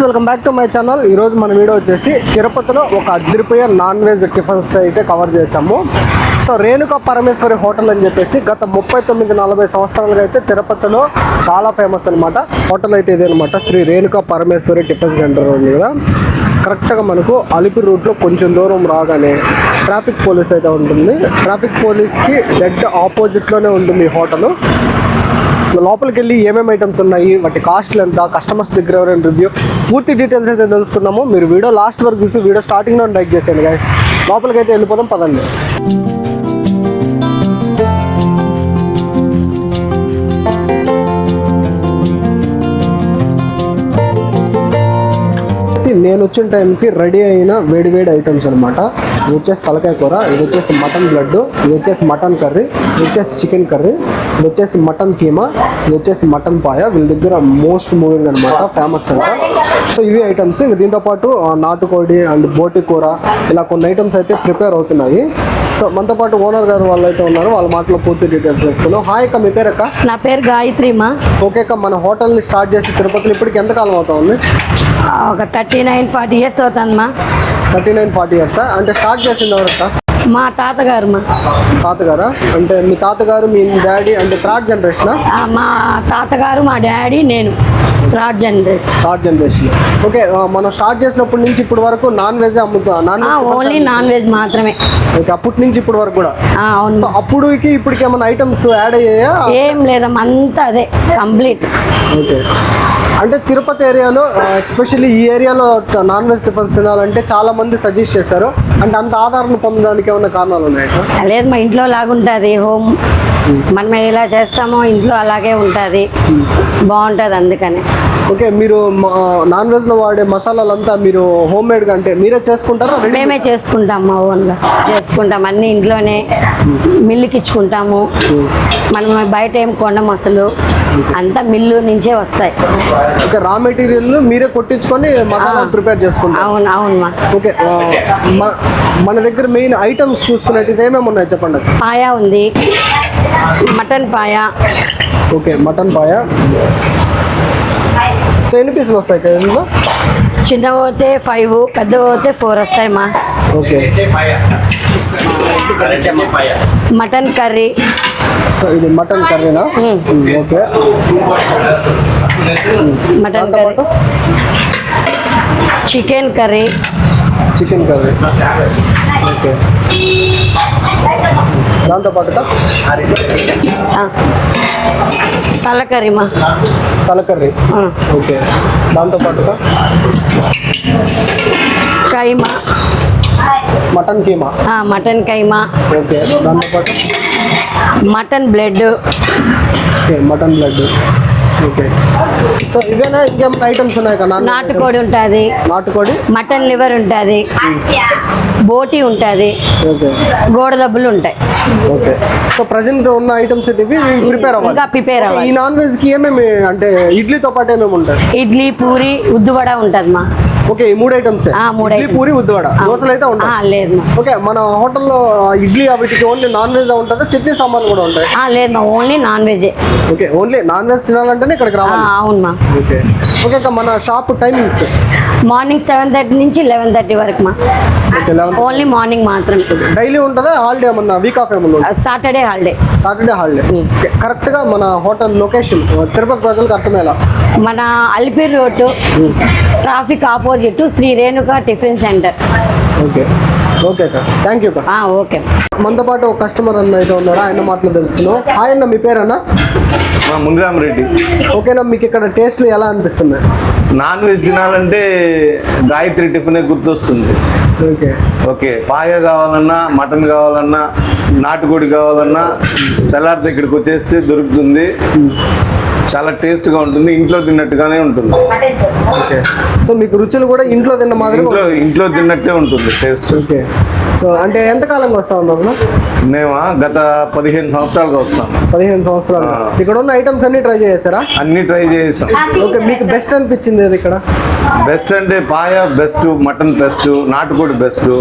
Welcome back to my channel. ఈరోజు మన video వచ్చేసి తిరుపతిలో ఒక అదిరిపోయే నాన్ వెజ్ టిఫిన్స్ అయితే కవర్ చేసాము. సో రేణుకా పరమేశ్వరి హోటల్ అని చెప్పేసి గత 39-40 సంవత్సరాలుగా అయితే తిరుపతిలో చాలా ఫేమస్ అనమాట. హోటల్ అయితే ఇదే అనమాట, శ్రీ రేణుకా పరమేశ్వరి టిఫిన్ సెంటర్ ఉంది కదా. కరెక్ట్గా మనకు అలిపిరి రూట్లో కొంచెం దూరం రాగానే ట్రాఫిక్ పోలీస్ అయితే ఉంటుంది. ట్రాఫిక్ పోలీస్కి డెడ్ ఆపోజిట్లోనే ఉంటుంది ఈ హోటల్. లోపలికి వెళ్ళి ఏమేమి ఐటమ్స్ ఉన్నాయి, వాటి కాస్ట్లు ఎంత, కస్టమర్స్ దగ్గర ఎవరైనా రివ్యూ, పూర్తి డీటెయిల్స్ అయితే తెలుస్తున్నాము. మీరు వీడియో లాస్ట్ వరకు చూసి వీడియో స్టార్టింగ్లో లైక్ చేసేయండి గైస్. లోపలికి అయితే వెళ్ళిపోదాం పదండి. నేను వచ్చిన టైంకి రెడీ అయిన వేడివేడి ఐటమ్స్ అనమాట. ఇది వచ్చేసి తలకాయ కూర, ఇది వచ్చేసి మటన్ బ్లడ్, ఇది వచ్చేసి మటన్ కర్రీ, ఇది వచ్చేసి చికెన్ కర్రీ, ఇది వచ్చేసి మటన్ కీమా, ఇది వచ్చేసి మటన్ పాయ. వీళ్ళ దగ్గర మోస్ట్ మూవింగ్ అనమాట, ఫేమస్ అంట. సో ఇవి ఐటమ్స్. దీంతోపాటు నాటుకోడి అండ్ బోటి కూర, ఇలా కొన్ని ఐటమ్స్ అయితే ప్రిపేర్ అవుతున్నాయి. సో మనతో పాటు ఓనర్ గారు వాళ్ళు అయితే ఉన్నారు, వాళ్ళ మాటలో పూర్తి డీటెయిల్స్ తెలుసుకున్నాం. హాయ్ అక్క, మీ పేరు అక్క? నా పేరు గాయత్రి మా. ఓకే అక్క, మన హోటల్ని స్టార్ట్ చేసి తిరుపతిలో ఇప్పటికి ఎంతకాలం అవుతా ఉంది? ఒక 39-40 ఇయర్స్ అవుతుందమ్మా. 39-40 ఇయర్స్. అంటే స్టార్ట్ చేసింది ఎవరక్క? మా తాతగారు మా. తాతగారా? అంటే మీ తాతగారు మీ డాడీ అంటే థర్డ్ జనరేషన్? మా తాతగారు, మా డాడీ, నేను థర్డ్ జనరేషన్. ఓకే, మనం స్టార్ట్ చేసినప్పటి నుంచి ఇప్పటి వరకు నాన్ వెజ్ అమ్ముతాం? ఓన్లీ నాన్ వెజ్ మాత్రమే. ఓకే, అప్పటి నుంచి ఇప్పటి వరకు కూడా? అవును. సో అప్పుడుకి ఇప్పటికి ఏమైనా ఐటమ్స్ యాడ్ అయ్యాయా? ఏం లేదమ్మా, అంతా అదే కంప్లీట్. ఓకే, అంటే తిరుపతి ఏరియాలో ఎస్పెషల్లీ ఈ ఏరియాలో నాన్ వెజ్ టిఫిన్స్ తినాలంటే చాలా మంది సజెస్ట్ చేశారు. అంటే అంత ఆదరణ పొందడానికి ఏమైనా కారణాలు ఉన్నాయా? లేదు, మా ఇంట్లో లాగుంటుంది హోమ్. మనం ఎలా చేస్తామో ఇంట్లో అలాగే ఉంటుంది, బాగుంటుంది అందుకని. ఓకే, మీరు నాన్ వెజ్లో వాడే మసాలాలంతా మీరు హోమ్ మేడ్గా అంటే మీరే చేసుకుంటారా? మేమే చేసుకుంటాం, మా ఓన్గా చేసుకుంటాం. అన్నీ ఇంట్లోనే మిల్లుకి ఇచ్చుకుంటాము. మనం బయట ఏం కొండం అసలు, అంతా మిల్లు నుంచే వస్తాయి. ఓకే, రా మెటీరియల్ మీరే కొట్టించుకొని మసాలా ప్రిపేర్ చేసుకుంటాం? అవును అవును మా. ఓకే, మన దగ్గర మెయిన్ ఐటమ్స్ చూసుకున్నట్టు ఏమేమి ఉన్నాయి చెప్పండి? పాయ ఉంది, మటన్ పాయ. ఓకే, మటన్ పాయ. సో ఎన్ని పీసులు వస్తాయి ఇందులో? చిన్న పోతే 5, పెద్ద పోతే 4 వస్తాయి మా. Okay, mutton curry. సో ఇది మటన్ కర్రీనా? Okay, mutton curry. Chicken curry. Okay, దాంతోపాటుగా తలకర్రీ మా. తలకర్రీ. ఓకే, దాంతోపాటుగా కైమా. మటన్ కీమా. మటన్ కైమా. ఓకే, దాంతోపాటు mutton blood. Okay, mutton blood. Okay, so ఇవేనా ఇంకేమైనా ఐటమ్స్ ఉన్నాయి కదా? నాటుకోడి ఉంటుంది, నాటుకోడి, మటన్ లివర్ ఉంటుంది, బోటి ఉంటుంది, ఓకే, గోడదబ్బులు ఉంటాయి. ఓకే, సో ప్రజెంట్ ఉన్న ఐటమ్స్ అయితే ఇవి ప్రిపేర్ అవ్వాలి. ఇంకా ప్రిపేర్ అవ్వాలి. ఈ నాన్ వెజ్ కి ఏమేమి అంటే ఇడ్లీతో పాటు ఏమేమి ఉంటాయి? ఇడ్లీ, పూరి, ఉద్దువడ ఉంటుంది మా. ఓకే, ఈ 3 ఐటమ్స్? ఇడ్లీ, పూరి, ఉద్దువడ. దోశలు అయితే ఉంటాయి? లేదు మా. ఓకే, మన హోటల్లో ఇడ్లీ వీటికి ఓన్లీ నాన్ వెజ్ ఉంటుందా, చట్నీ సాంబార్లు కూడా ఉంటాయి? లేదు మా, only non veg. Okay, only non veg తినాలంటేనే ఇక్కడికి రావాలి? అవును మా. ఓకే, ఓకే అక్క, మన షాప్ టైమింగ్స్? మార్నింగ్ 7:30 నుంచి 11:30 వరకు మా. ఓకే, ఓన్లీ మార్నింగ్ మాత్రమే. డైలీ ఉంటుందా? హాలిడే ఏమన్నా, వీక్ ఆఫ్ ఏమన్నా? Saturday holiday. కరెక్ట్గా మన హోటల్ లొకేషన్ తిరుపతి ప్రజలకు అర్థమేలా? మన Alipiri road, traffic opposite Sri Renuka tiffin centre. Okay, okay అక్క, థ్యాంక్ యూ అక్క. ఓకే. మనతో పాటు ఒక కస్టమర్ అన్న అయితే ఉన్నాడు, ఆయన మాటలు తెలుసుకున్నాం. హాయ్ అన్న, మీ పేరన్నా? ముందురామరెడ్డి. ఓకేనా, మీకు ఇక్కడ టేస్ట్లు ఎలా అనిపిస్తున్నాయి? నాన్ వెజ్ తినాలంటే గాయత్రి టిఫినే గుర్తొస్తుంది. ఓకే, ఓకే, పాయ కావాలన్నా, మటన్ కావాలన్నా, నాటుకోడి కావాలన్నా తెల్లారితే ఇక్కడికి వచ్చేస్తే దొరుకుతుంది. చాలా టేస్ట్గా ఉంటుంది, ఇంట్లో తిన్నట్టుగానే ఉంటుంది. ఓకే, సో మీకు రుచులు కూడా ఇంట్లో తిన్న మాదిరి? ఇంట్లో తిన్నట్టే ఉంటుంది టేస్ట్. ఓకే, సో అంటే ఎంతకాలంగా వస్తా ఉన్నారు? మేము గత 15 సంవత్సరాలుగా వస్తాను. 15 సంవత్సరాలు. ఇక్కడ ఉన్న ఐటమ్స్ అన్ని ట్రై చేశారా? అన్ని ట్రై చేసాం. ఓకే, మీకు బెస్ట్ అనిపించింది ఏది ఇక్కడ? బెస్ట్ అంటే పాయ బెస్ట్, మటన్ బెస్ట్, నాటుకోడి బెస్ట్.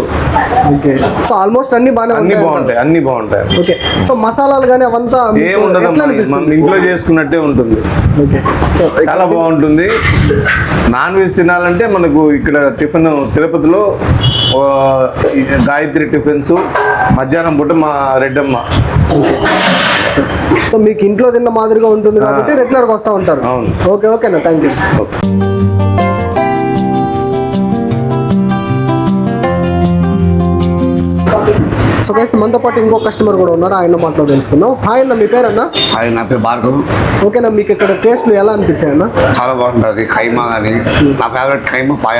ఓకే, సో ఆల్మోస్ట్ అన్ని బాగుంటాయి. ఓకే, సో మసాలాలు కానీ అవంతా ఏముండదు, మనం ఇంట్లో చేసుకున్నట్టే ఉంటుంది. ఓకే, సో చాలా బాగుంటుంది. నాన్ వెజ్ తినాలి తినాలంటే మనకు ఇక్కడ టిఫిన్ తిరుపతిలో గాయత్రి టిఫిన్స్, మధ్యాహ్నం పూట మా రెడ్డమ్మ. సో మీకు ఇంట్లో తిన్న మాదిరిగా ఉంటుంది కాబట్టి రెగ్యులర్గా వస్తూ ఉంటారు. అవును. ఓకేనా, థ్యాంక్ యూ. సో గైస్ మనతో పాటు ఇంకో కస్టమర్ కూడా ఉన్నారు, ఆయన మాటలో తెలుసుకుందాం. హాయ్ అన్న, మీ పేరన్నా? అది నా పేరు భార్గవ్. ఓకేనా, మీకు ఇక్కడ టేస్ట్లు ఎలా అనిపించాయన్నా? చాలా బాగుంటుంది. ఖైమా కానీ నా ఫేవరెట్ ఖైమా పాయ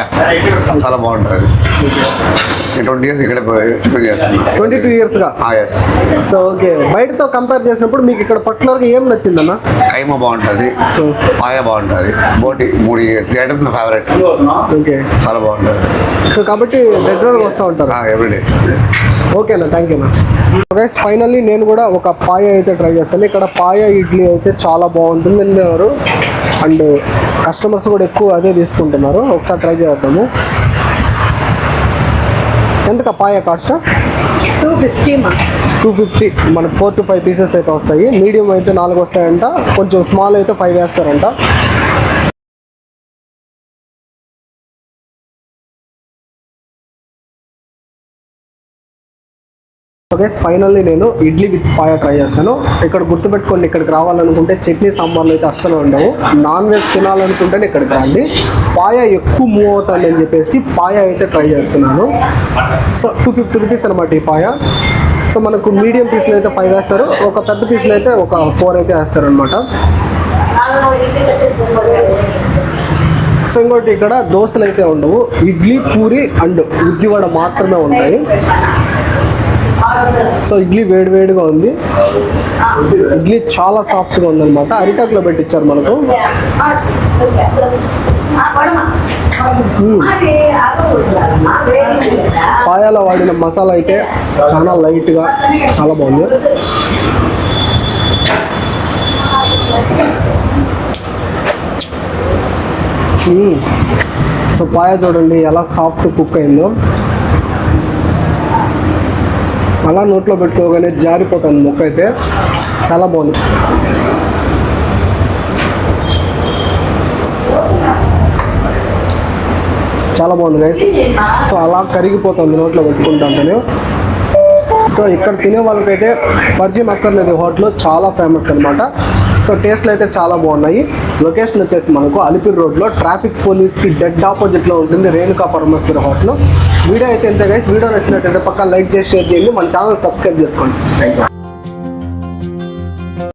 చాలా బాగుంటుంది. 20 years ఇక్కడ టిఫిన్ చేస్తున్నాను. 22 yearsగా. ఎస్. సో ఓకే, బయటతో కంపేర్ చేసినప్పుడు మీకు ఇక్కడ పర్టికులర్గా ఏం నచ్చిందన్న? ఖైమా బాగుంటుంది, పాయ బాగుంటుంది, బోటి 3 ఐటమ్స్ నా ఫేవరెట్. ఓకే, చాలా బాగుంటుంది. సో కాబట్టి రెగ్యులర్గా వస్తూ ఉంటారు. ఎవ్రీడే. ఓకేనా, థ్యాంక్ యూ అన్న. గైస్ ఫైనల్లీ నేను కూడా ఒక పాయ అయితే ట్రై చేస్తాను. ఇక్కడ పాయ ఇడ్లీ అయితే చాలా బాగుంటుంది అన్నారు, అండ్ కస్టమర్స్ కూడా ఎక్కువ అదే తీసుకుంటున్నారు. ఒకసారి ట్రై చేద్దాము. ఎంతకా పాయ కాస్ట్? 250 మా. 250. మనకు 4 to 5 పీసెస్ అయితే వస్తాయి. మీడియం అయితే 4 వస్తాయంట, కొంచెం స్మాల్ అయితే 5 వేస్తారంట. ఓకే, ఫైనల్లీ నేను ఇడ్లీ విత్ పాయ ట్రై చేస్తాను. ఇక్కడ గుర్తుపెట్టుకోండి, ఇక్కడికి రావాలనుకుంటే చట్నీ సాంబార్లు అయితే అస్సలు ఉండవు. నాన్ వెజ్ తినాలనుకుంటేనే ఇక్కడికి రండి. పాయ ఎక్కువ మూవ్ అవుతుంది అని చెప్పేసి పాయ అయితే ట్రై చేస్తున్నాను. సో 250 రూపీస్ అనమాట ఈ పాయ. సో మనకు మీడియం పీస్లు అయితే 5 వేస్తారు, ఒక పెద్ద పీస్లు అయితే ఒక 4 అయితే వేస్తారు అనమాట. సో ఇంకోటి ఇక్కడ దోశలు అయితే ఉండవు, ఇడ్లీ, పూరి అండ్ ఉద్దివడ మాత్రమే ఉంటాయి. సో ఇడ్లీ వేడివేడిగా ఉంది, ఇడ్లీ చాలా సాఫ్ట్గా ఉందన్నమాట. అరిటాకులో పెట్టించారు మనకు. పాయాలో వాడిన మసాలా అయితే చాలా లైట్గా చాలా బాగుంది. సో పాయ చూడండి ఎలా సాఫ్ట్ కుక్ అయిందో, అలా నోట్లో పెట్టుకోగానే జారిపోతుంది ముక్క అయితే. చాలా బాగుంది. చాలా బాగుంది గైస్. సో అలా కరిగిపోతుంది నోట్లో పెట్టుకుంటాను. సో ఇక్కడ తినే వాళ్ళకైతే పరిచయం అక్కర్లేదు, హోటల్ చాలా ఫేమస్ అనమాట. సో టేస్ట్లు అయితే చాలా బాగున్నాయి. లొకేషన్ వచ్చేసి మనకు అలిపిరి రోడ్లో ట్రాఫిక్ పోలీస్కి డెడ్ ఆపోజిట్లో ఉంటుంది రేణుకా పరమేశ్వర హోటల్. వీడియో అయితే ఎంత గైస్, వీడియో నచ్చినట్టయితే పక్కా లైక్ చేసి షేర్ చేయండి, మన ఛానల్ సబ్స్క్రైబ్ చేసుకోండి. Thank you.